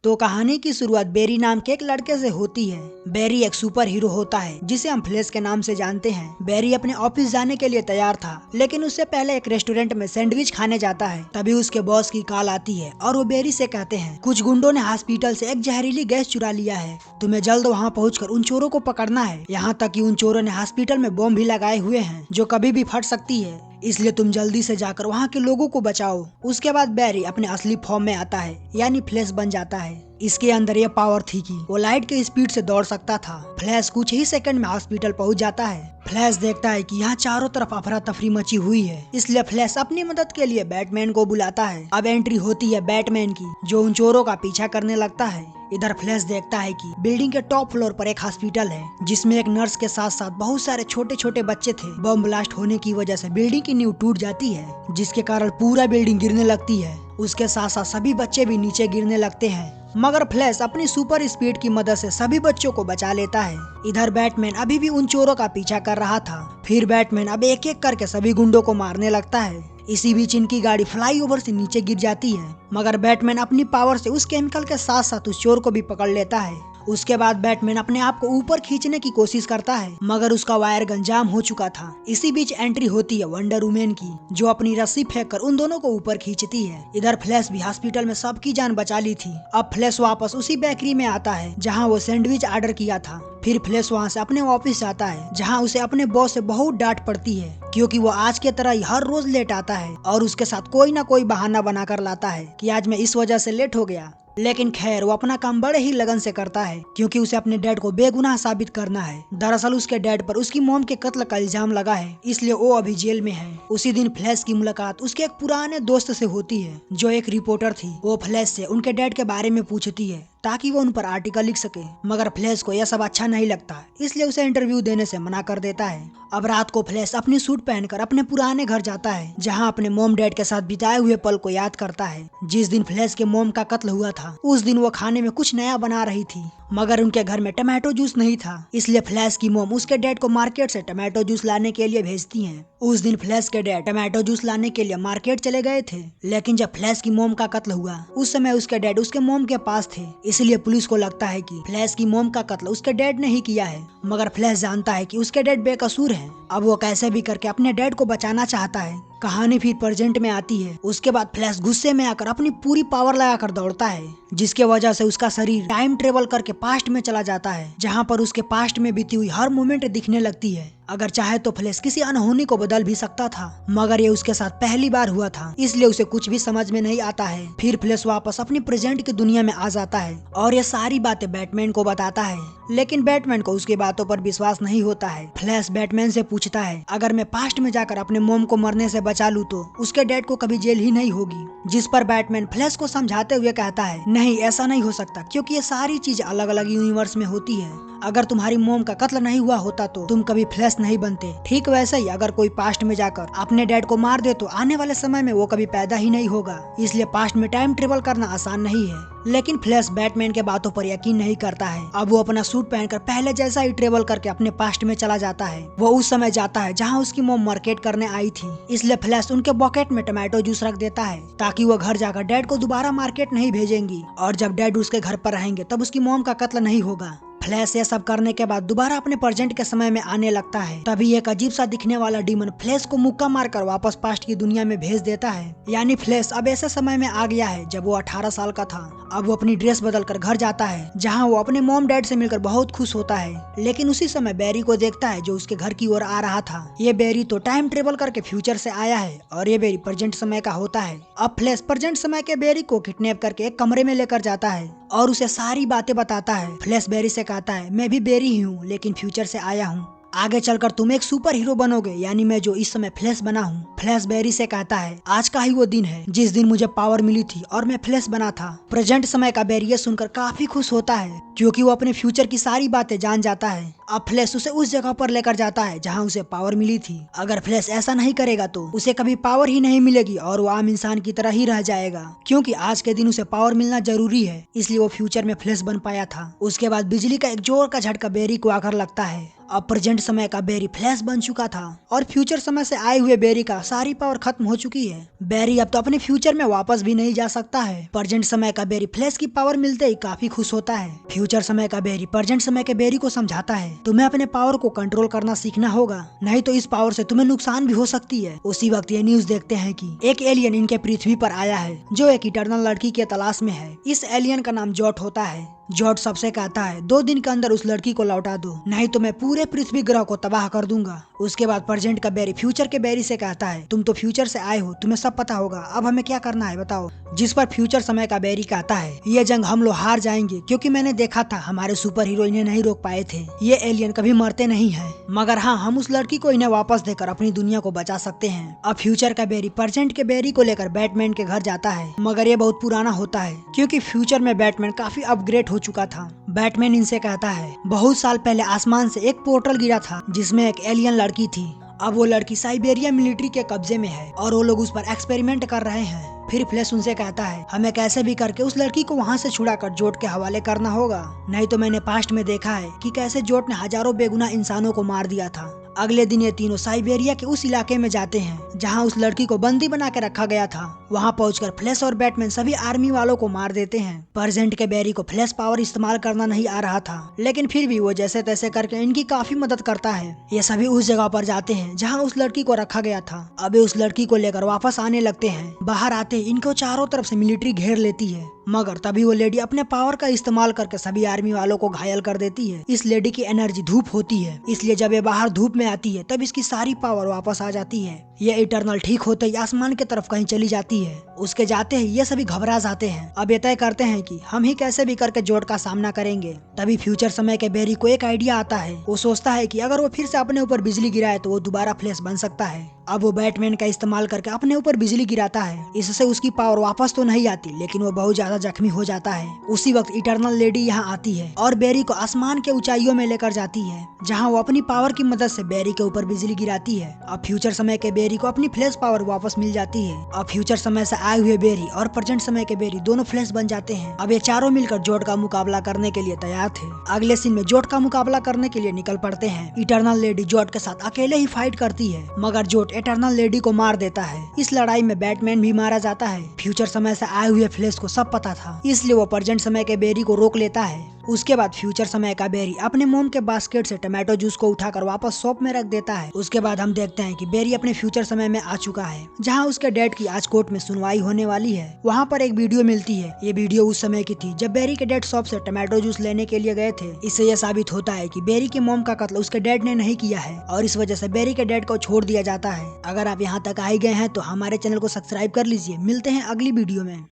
तो कहानी की शुरुआत बेरी नाम के एक लड़के से होती है। बेरी एक सुपर हीरो होता है जिसे हम फ्लैश के नाम से जानते हैं। बेरी अपने ऑफिस जाने के लिए तैयार था, लेकिन उससे पहले एक रेस्टोरेंट में सैंडविच खाने जाता है। तभी उसके बॉस की कॉल आती है और वो बेरी से कहते हैं कुछ गुंडों ने हॉस्पिटल से एक जहरीली गैस चुरा लिया है, तुम्हें जल्द वहाँ पहुँचकर उन चोरों को पकड़ना है। यहाँ तक कि उन चोरों ने हॉस्पिटल में बॉम्ब भी लगाए हुए हैं जो कभी भी फट सकती है, इसलिए तुम जल्दी से जाकर वहाँ के लोगों को बचाओ। उसके बाद बेरी अपने असली फॉर्म में आता है, यानी फ्लैश बन जाता है। इसके अंदर ये पावर थी कि वो लाइट के स्पीड से दौड़ सकता था। फ्लैश कुछ ही सेकंड में हॉस्पिटल पहुंच जाता है। फ्लैश देखता है कि यहाँ चारों तरफ अफरा तफरी मची हुई है, इसलिए फ्लैश अपनी मदद के लिए बैटमैन को बुलाता है। अब एंट्री होती है बैटमैन की, जो उन चोरों का पीछा करने लगता है। इधर फ्लैश देखता है कि बिल्डिंग के टॉप फ्लोर पर एक हॉस्पिटल है, जिसमें एक नर्स के साथ साथ बहुत सारे छोटे छोटे बच्चे थे। बम ब्लास्ट होने की वजह से बिल्डिंग की नींव टूट जाती है, जिसके कारण पूरा बिल्डिंग गिरने लगती है। उसके साथ साथ सभी बच्चे भी नीचे गिरने लगते हैं, मगर फ्लैश अपनी सुपर स्पीड की मदद से सभी बच्चों को बचा लेता है। इधर बैटमैन अभी भी उन चोरों का पीछा कर रहा था। फिर बैटमैन अब एक एक करके सभी गुंडों को मारने लगता है। इसी बीच इनकी गाड़ी फ्लाईओवर से नीचे गिर जाती है, मगर बैटमैन अपनी पावर से उस केमिकल के साथ साथ उस चोर को भी पकड़ लेता है। उसके बाद बैटमैन अपने आप को ऊपर खींचने की कोशिश करता है, मगर उसका वायर गन जाम हो चुका था। इसी बीच एंट्री होती है वंडर वुमेन की, जो अपनी रस्सी फेंककर उन दोनों को ऊपर खींचती है। इधर फ्लैश भी हॉस्पिटल में सबकी जान बचा ली थी। अब फ्लैश वापस उसी बेकरी में आता है जहाँ वो सैंडविच ऑर्डर किया था। फिर फ्लैश वहाँ से अपने ऑफिस जाता है, जहाँ उसे अपने बॉस से बहुत डांट पड़ती है, क्योंकि वो आज के तरह ही हर रोज लेट आता है और उसके साथ कोई ना कोई बहाना बनाकर लाता है कि आज मैं इस वजह से लेट हो गया। लेकिन खैर वो अपना काम बड़े ही लगन से करता है, क्योंकि उसे अपने डैड को बेगुनाह साबित करना है। दरअसल उसके डैड पर उसकी मॉम के कत्ल का इल्जाम लगा है, इसलिए वो अभी जेल में है। उसी दिन फ्लैश की मुलाकात उसके एक पुराने दोस्त से होती है, जो एक रिपोर्टर थी। वो फ्लैश से उनके डैड के बारे में पूछती है ताकि वो उन पर आर्टिकल लिख सके, मगर फ्लैश को यह सब अच्छा नहीं लगता, इसलिए उसे इंटरव्यू देने से मना कर देता है। अब रात को फ्लैश अपनी सूट पहनकर अपने पुराने घर जाता है, जहाँ अपने मॉम डैड के साथ बिताए हुए पल को याद करता है। जिस दिन फ्लैश के मॉम का कत्ल हुआ था, उस दिन वो खाने में कुछ नया बना रही थी, मगर उनके घर में टमाटो जूस नहीं था, इसलिए फ्लैश की मॉम उसके डैड को मार्केट से टमाटो जूस लाने के लिए भेजती हैं। उस दिन फ्लैश के डैड टमाटो जूस लाने के लिए मार्केट चले गए थे, लेकिन जब फ्लैश की मॉम का कत्ल हुआ, उस समय उसके डैड उसके मॉम के पास थे, इसलिए पुलिस को लगता है कि फ्लैश की मॉम का कत्ल उसके डैड ने ही किया है। मगर फ्लैश जानता है कि उसके डैड बेकसूर हैं। अब वो कैसे भी करके अपने डैड को बचाना चाहता है। कहानी फिर प्रेजेंट में आती है। उसके बाद फ्लैश गुस्से में आकर अपनी पूरी पावर लगाकर दौड़ता है, जिसके वजह से उसका शरीर टाइम ट्रेवल करके पास्ट में चला जाता है, जहाँ पर उसके पास्ट में बीती हुई हर मोमेंट दिखने लगती है। अगर चाहे तो फ्लैश किसी अनहोनी को बदल भी सकता था, मगर ये उसके साथ पहली बार हुआ था, इसलिए उसे कुछ भी समझ में नहीं आता है। फिर फ्लैश वापस अपनी प्रेजेंट की दुनिया में आ जाता है और ये सारी बातें बैटमैन को बताता है, लेकिन बैटमैन को उसकी बातों पर विश्वास नहीं होता है। फ्लैश बैटमैन से पूछता है अगर मैं पास्ट में जाकर अपने मॉम को मरने से बचा लूं तो उसके डैड को कभी जेल ही नहीं होगी, जिस पर बैटमैन फ्लैश को समझाते हुए कहता है नहीं, ऐसा नहीं हो सकता, क्योंकि ये सारी चीज अलग अलग यूनिवर्स में होती है। अगर तुम्हारी मॉम का कत्ल नहीं हुआ होता तो तुम कभी फ्लैश नहीं बनते। ठीक वैसे ही अगर कोई पास्ट में जाकर अपने डैड को मार दे तो आने वाले समय में वो कभी पैदा ही नहीं होगा, इसलिए पास्ट में टाइम ट्रेवल करना आसान नहीं है। लेकिन फ्लैश बैटमैन के बातों पर यकीन नहीं करता है। अब वो अपना सूट पहनकर पहले जैसा ही ट्रेवल करके अपने पास्ट में चला जाता है। वो उस समय जाता है जहाँ उसकी मॉम मार्केट करने आई थी, इसलिए फ्लैश उनके पॉकेट में टमाटो जूस रख देता है ताकि वो घर जाकर डैड को दोबारा मार्केट नहीं भेजेंगी, और जब डैड उसके घर पर रहेंगे तब उसकी मॉम का कत्ल नहीं होगा। फ्लैश ये सब करने के बाद दोबारा अपने प्रेजेंट के समय में आने लगता है। तभी एक अजीब सा दिखने वाला डीमन फ्लैश को मुक्का मारकर वापस पास्ट की दुनिया में भेज देता है। यानी फ्लैश अब ऐसे समय में आ गया है जब वो 18 साल का था। अब वो अपनी ड्रेस बदलकर घर जाता है, जहाँ वो अपने मॉम डैड से मिलकर बहुत खुश होता है। लेकिन उसी समय बेरी को देखता है, जो उसके घर की ओर आ रहा था। ये बेरी तो टाइम ट्रेवल करके फ्यूचर से आया है और ये बेरी प्रेजेंट समय का होता है। अब फ्लैश प्रेजेंट समय के बेरी को किडनैप करके एक कमरे में लेकर जाता है और उसे सारी बातें बताता है। फ्लैश बेरी से कहता है मैं भी बेरी ही हूँ, लेकिन फ्यूचर से आया हूँ। आगे चलकर तुम एक सुपर हीरो बनोगे, यानी मैं जो इस समय फ्लैश बना हूँ। फ्लैश बेरी से कहता है आज का ही वो दिन है जिस दिन मुझे पावर मिली थी और मैं फ्लैश बना था। प्रेजेंट समय का बेरी ये सुनकर काफी खुश होता है, क्योंकि वो अपने फ्यूचर की सारी बातें जान जाता है। अब फ्लैश उसे उस जगह पर लेकर जाता है जहाँ उसे पावर मिली थी। अगर फ्लैश ऐसा नहीं करेगा तो उसे कभी पावर ही नहीं मिलेगी और वो आम इंसान की तरह ही रह जाएगा, क्योंकि आज के दिन उसे पावर मिलना जरूरी है, इसलिए वो फ्यूचर में फ्लैश बन पाया था। उसके बाद बिजली का एक जोर का झटका बेरी को आकर लगता है अब प्रेजेंट समय का बेरी फ्लैश बन चुका था और फ्यूचर समय से आए हुए बेरी का सारी पावर खत्म हो चुकी है। बेरी अब तो अपने फ्यूचर में वापस भी नहीं जा सकता है। प्रेजेंट समय का बेरी फ्लैश की पावर मिलते ही काफी खुश होता है। फ्यूचर समय का बेरी प्रेजेंट समय के बेरी को समझाता है, तुम्हें अपने पावर को कंट्रोल करना सीखना होगा, नहीं तो इस पावर से तुम्हें नुकसान भी हो सकती है। उसी वक्त ये न्यूज देखते हैं कि एक एलियन इनके पृथ्वी पर आया है जो एक इटर्नल लड़की के तलाश में है। इस एलियन का नाम जॉट होता है। जॉट सबसे कहता है 2 दिन के अंदर उस लड़की को लौटा दो, नहीं तो मैं पूरे पृथ्वी ग्रह को तबाह कर दूंगा। उसके बाद प्रेजेंट का बेरी फ्यूचर के बेरी से कहता है, तुम तो फ्यूचर से आए हो, तुम्हें सब पता होगा, अब हमें क्या करना है बताओ। जिस पर फ्यूचर समय का बेरी कहता है, ये जंग हम लोग हार जाएंगे क्योंकि मैंने देखा था हमारे सुपर हीरो इन्हें नहीं रोक पाए थे। ये एलियन कभी मरते नहीं है, मगर हाँ हम उस लड़की को इन्हें वापस देकर अपनी दुनिया को बचा सकते हैं। अब फ्यूचर का बेरी प्रेजेंट के बेरी को लेकर बैटमैन के घर जाता है, मगर ये बहुत पुराना होता है क्योंकि फ्यूचर में बैटमैन काफी अपग्रेड हो चुका था। बैटमैन इनसे कहता है, बहुत साल पहले आसमान से एक पोर्टल गिरा था जिसमें एक एलियन लड़की थी। अब वो लड़की साइबेरिया मिलिट्री के कब्जे में है और वो लोग उस पर एक्सपेरिमेंट कर रहे हैं। फिर फ्लैश उनसे कहता है, हमें कैसे भी करके उस लड़की को वहाँ से छुड़ाकर जोट के हवाले करना होगा, नहीं तो मैंने पास्ट में देखा है कि कैसे जोट ने हजारों बेगुनाह इंसानों को मार दिया था। अगले दिन ये तीनों साइबेरिया के उस इलाके में जाते हैं जहां उस लड़की को बंदी बना के रखा गया था। वहां पहुंचकर फ्लैश और बैटमैन सभी आर्मी वालों को मार देते हैं। प्रेजेंट के बेरी को फ्लैश पावर इस्तेमाल करना नहीं आ रहा था, लेकिन फिर भी वो जैसे तैसे करके इनकी काफी मदद करता है। ये सभी उस जगह पर जाते हैं जहाँ उस लड़की को रखा गया था। अब उस लड़की को लेकर वापस आने लगते हैं। बाहर आते इनको चारों तरफ से मिलिट्री घेर लेती है, मगर तभी वो लेडी अपने पावर का इस्तेमाल करके सभी आर्मी वालों को घायल कर देती है। इस लेडी की एनर्जी धूप होती है, इसलिए जब ये बाहर धूप में आती है तब इसकी सारी पावर वापस आ जाती है। ये इटर्नल ठीक होते ही आसमान की तरफ कहीं चली जाती है। उसके जाते ही ये सभी घबरा जाते हैं। अब ये तय करते हैं कि हम ही कैसे भी करके जोट का सामना करेंगे। तभी फ्यूचर समय के बेरी को एक आइडिया आता है। वो सोचता है कि अगर वो फिर से अपने ऊपर बिजली गिराए तो वो दोबारा फ्लैश बन सकता है। अब वो बैटमैन का इस्तेमाल करके अपने ऊपर बिजली गिराता है। इससे उसकी पावर वापस तो नहीं आती, लेकिन वो बहुत ज्यादा जख्मी हो जाता है। उसी वक्त इटर्नल लेडी यहाँ आती है और बेरी को आसमान के ऊंचाइयों में लेकर जाती है, जहाँ वो अपनी पावर की मदद से बेरी के ऊपर बिजली गिराती है। अब फ्यूचर समय के बेरी को अपनी फ्लैश पावर वापस मिल जाती है। अब फ्यूचर समय से आए हुए बेरी और प्रेजेंट समय के बेरी दोनों फ्लैश बन जाते हैं। अब ये चारों मिलकर जोट का मुकाबला करने के लिए तैयार थे। अगले सीन में जोट का मुकाबला करने के लिए निकल पड़ते हैं। इटर्नल लेडी जोट के साथ अकेले ही फाइट करती है, मगर जोट इटर्नल लेडी को मार देता है। इस लड़ाई में बैटमैन भी मारा जाता है। फ्यूचर समय से आए हुए फ्लैश को सब पता था, इसलिए वो प्रेजेंट समय के बेरी को रोक लेता है। उसके बाद फ्यूचर समय का बेरी अपने मोम के बास्केट से टमाटो जूस को उठाकर वापस शॉप में रख देता है। उसके बाद हम देखते हैं कि बेरी अपने फ्यूचर समय में आ चुका है, जहां उसके डैड की आज कोर्ट में सुनवाई होने वाली है। वहां पर एक वीडियो मिलती है। ये वीडियो उस समय की थी जब बेरी के डैड शॉप से टमाटो जूस लेने के लिए गए थे। इससे यह साबित होता है कि बेरी के मोम का कत्ल उसके डैड ने नहीं किया है और इस वजह से बेरी के डैड को छोड़ दिया जाता है। अगर आप यहाँ तक आ ही गए हैं तो हमारे चैनल को सब्सक्राइब कर लीजिए। मिलते हैं अगली वीडियो में।